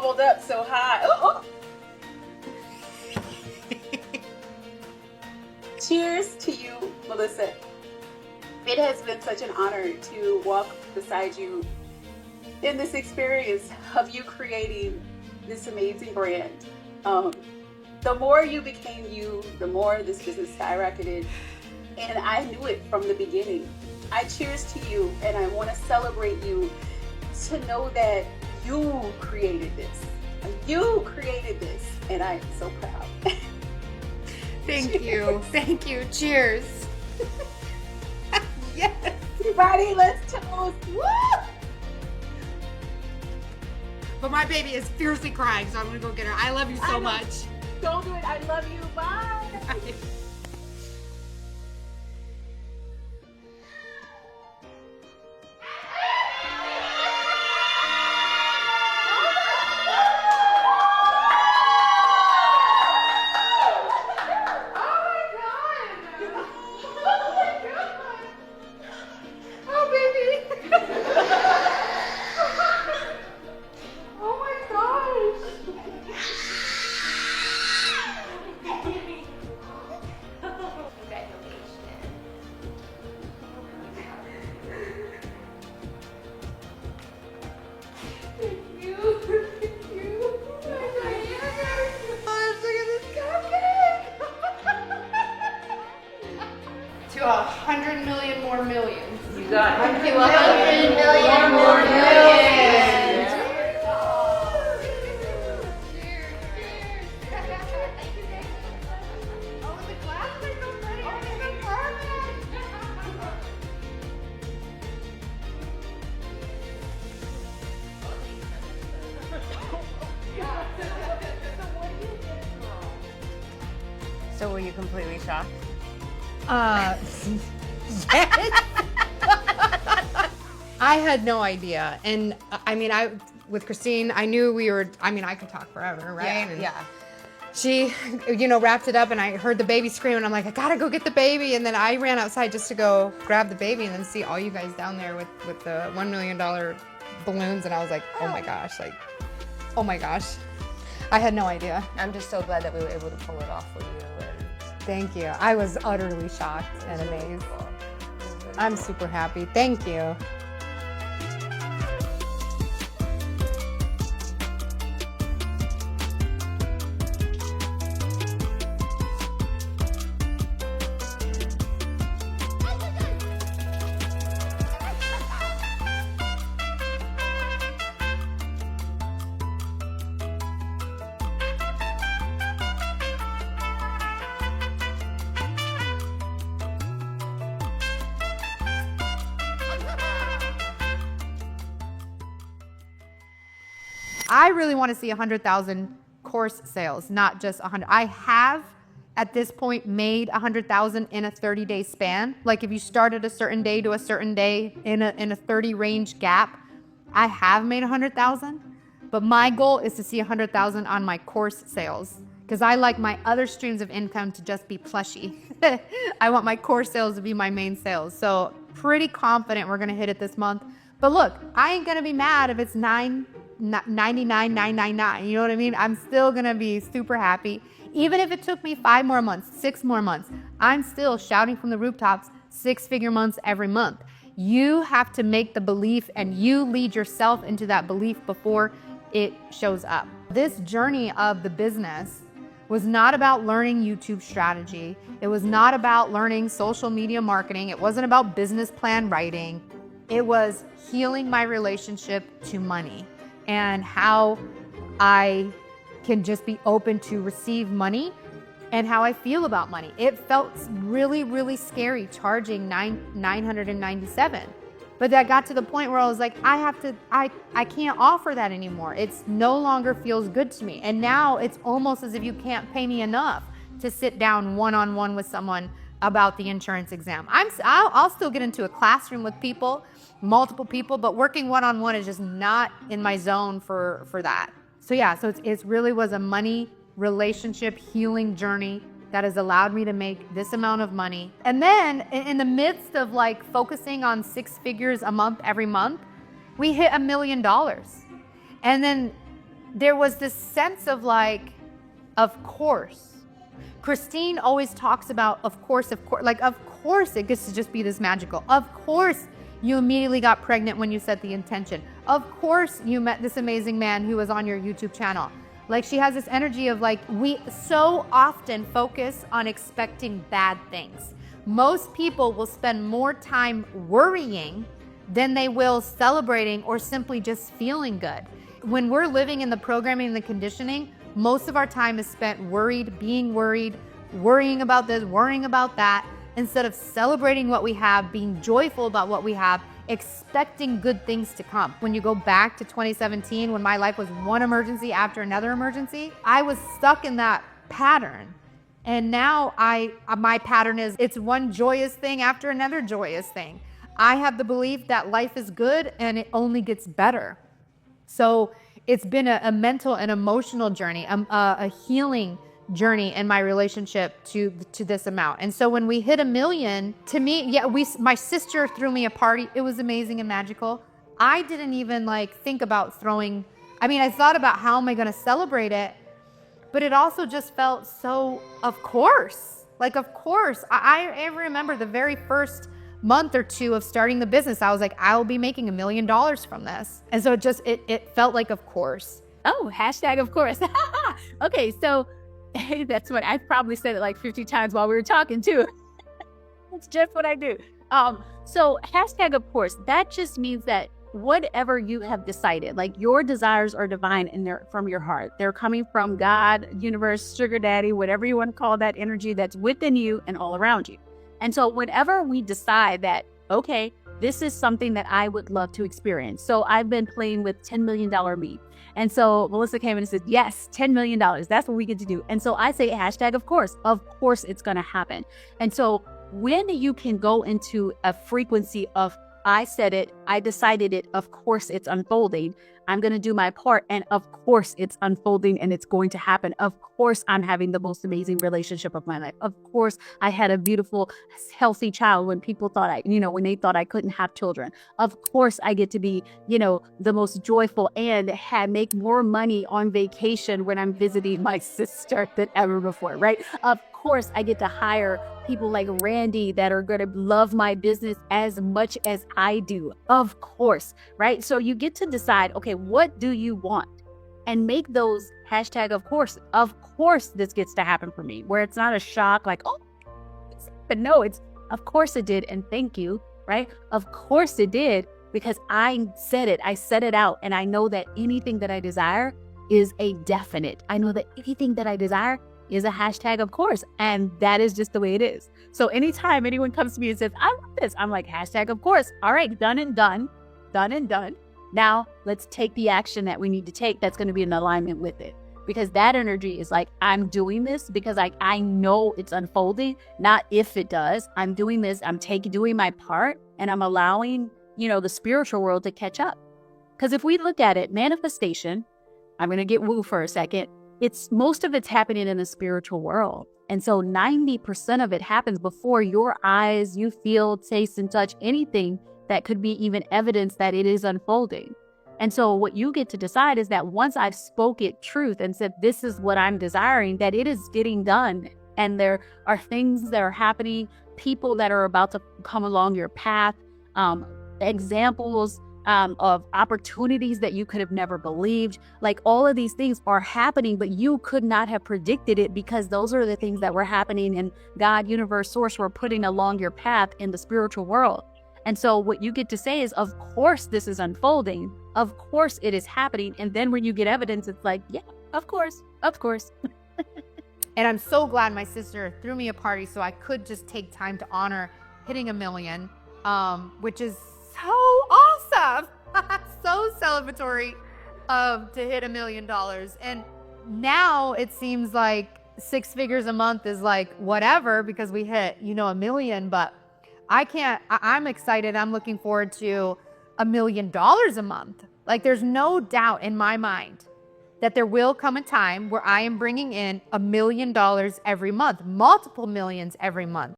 bubbled up so high. Oh, oh. Cheers to you, Melissa. It has been such an honor to walk beside you in this experience of you creating this amazing brand. The more you became you, the more this business skyrocketed. And I knew it from the beginning. I cheers to you, and I want to celebrate you to know that you created this. You created this, and I am so proud. Thank you. Thank you. Cheers. Yes. Everybody, let's toast. Woo! But my baby is fiercely crying, so I'm gonna go get her. I love you so much. Don't do it. I love you. Bye. To 100 million more millions. You got it. To 100 million more millions. Oh, the glass is so pretty. Oh, this is perfect. So were you completely shocked? Yes. I had no idea. And I mean, with Christine, I knew I could talk forever, right? Yeah. She, wrapped it up, and I heard the baby scream, and I'm like, I gotta go get the baby. And then I ran outside just to go grab the baby and then see all you guys down there with the $1 million balloons. And I was like, oh my gosh, I had no idea. I'm just so glad that we were able to pull it off with you. Thank you. I was utterly shocked and amazed. I'm super happy. Thank you. I really want to see 100,000 course sales, not just 100. I have at this point made 100,000 in a 30-day span. Like if you started a certain day to a certain day in a 30 range gap, I have made 100,000. But my goal is to see 100,000 on my course sales because I like my other streams of income to just be plushy. I want my course sales to be my main sales. So pretty confident we're gonna hit it this month. But look, I ain't gonna be mad if it's $99,999. You know what I mean? I'm still gonna be super happy. Even if it took me 5 more months, 6 more months, I'm still shouting from the rooftops, 6-figure months every month. You have to make the belief and you lead yourself into that belief before it shows up. This journey of the business was not about learning YouTube strategy. It was not about learning social media marketing. It wasn't about business plan writing. It was healing my relationship to money and how I can just be open to receive money and how I feel about money. It felt really, really scary charging $997. But that got to the point where I was like, I can't offer that anymore. It's no longer feels good to me. And now it's almost as if you can't pay me enough to sit down one-on-one with someone about the insurance exam. I'll still get into a classroom with people, multiple people, but working one-on-one is just not in my zone for that. So yeah, so it really was a money relationship healing journey that has allowed me to make this amount of money. And then in the midst of like focusing on 6 figures a month every month, we hit $1 million. And then there was this sense of like, of course. Christine always talks about, of course, like, of course it gets to just be this magical. Of course you immediately got pregnant when you set the intention. Of course you met this amazing man who was on your YouTube channel. Like, she has this energy of like, we so often focus on expecting bad things. Most people will spend more time worrying than they will celebrating or simply just feeling good. When we're living in the programming and the conditioning, most of our time is spent worried, being worried, worrying about this, worrying about that, instead of celebrating what we have, being joyful about what we have, expecting good things to come. When you go back to 2017, when my life was one emergency after another emergency, I was stuck in that pattern. And now my pattern is, it's one joyous thing after another joyous thing. I have the belief that life is good and it only gets better. So it's been a mental and emotional journey, a healing journey in my relationship to this amount. And so when we hit 1 million, to me, my sister threw me a party. It was amazing and magical. I didn't even like think about throwing, I thought about how am I going to celebrate it, but it also just felt so, of course, like, of course. I remember the very first month or two of starting the business, I was like, I will be making $1 million from this. And so it felt like, of course. Oh, hashtag of course. Okay, so that's what I probably said it like 50 times while we were talking too. That's just what I do. So hashtag of course, that just means that whatever you have decided, like your desires are divine and they're from your heart. They're coming from God, universe, sugar daddy, whatever you want to call that energy that's within you and all around you. And so whenever we decide that, okay, this is something that I would love to experience. So I've been playing with $10 million me. And so Melissa came in and said, yes, $10 million. That's what we get to do. And so I say hashtag of course it's going to happen. And so when you can go into a frequency of, I said it, I decided it, of course it's unfolding. I'm going to do my part. And of course it's unfolding and it's going to happen. Of course I'm having the most amazing relationship of my life. Of course I had a beautiful, healthy child when people thought when they thought I couldn't have children. Of course I get to be, the most joyful and make more money on vacation when I'm visiting my sister than ever before, right? Of course I get to hire people like Randy that are going to love my business as much as I do. Of course, right? So you get to decide, okay, what do you want? And make those hashtag of course. Of course this gets to happen for me, where it's not a shock like, oh, but no, it's of course it did. And thank you, right? Of course it did, because I said it. I set it out. And I know that anything that I desire is a definite. I know that anything that I desire is a hashtag of course. And that is just the way it is. So anytime anyone comes to me and says, I want this, I'm like, hashtag of course. All right, done and done, done and done. Now let's take the action that we need to take that's going to be in alignment with it. Because that energy is like, I'm doing this because I know it's unfolding, not if it does. I'm doing this, I'm doing my part, and I'm allowing, the spiritual world to catch up. Because if we look at it, manifestation, I'm going to get woo for a second. Most of it's happening in the spiritual world. And so 90% of it happens before your eyes, you feel, taste, and touch anything that could be even evidence that it is unfolding. And so what you get to decide is that once I've spoken truth and said, this is what I'm desiring, that it is getting done. And there are things that are happening, people that are about to come along your path, examples of opportunities that you could have never believed. Like all of these things are happening, but you could not have predicted it because those are the things that were happening and God, universe, source were putting along your path in the spiritual world. And so what you get to say is, of course, this is unfolding. Of course it is happening. And then when you get evidence, it's like, yeah, of course, of course. And I'm so glad my sister threw me a party so I could just take time to honor hitting 1 million, which is so awesome. So celebratory to hit $1 million. And now it seems like 6 figures a month is like whatever because we hit, $1 million, but I'm excited. I'm looking forward to $1 million a month. Like there's no doubt in my mind that there will come a time where I am bringing in $1 million every month, multiple millions every month.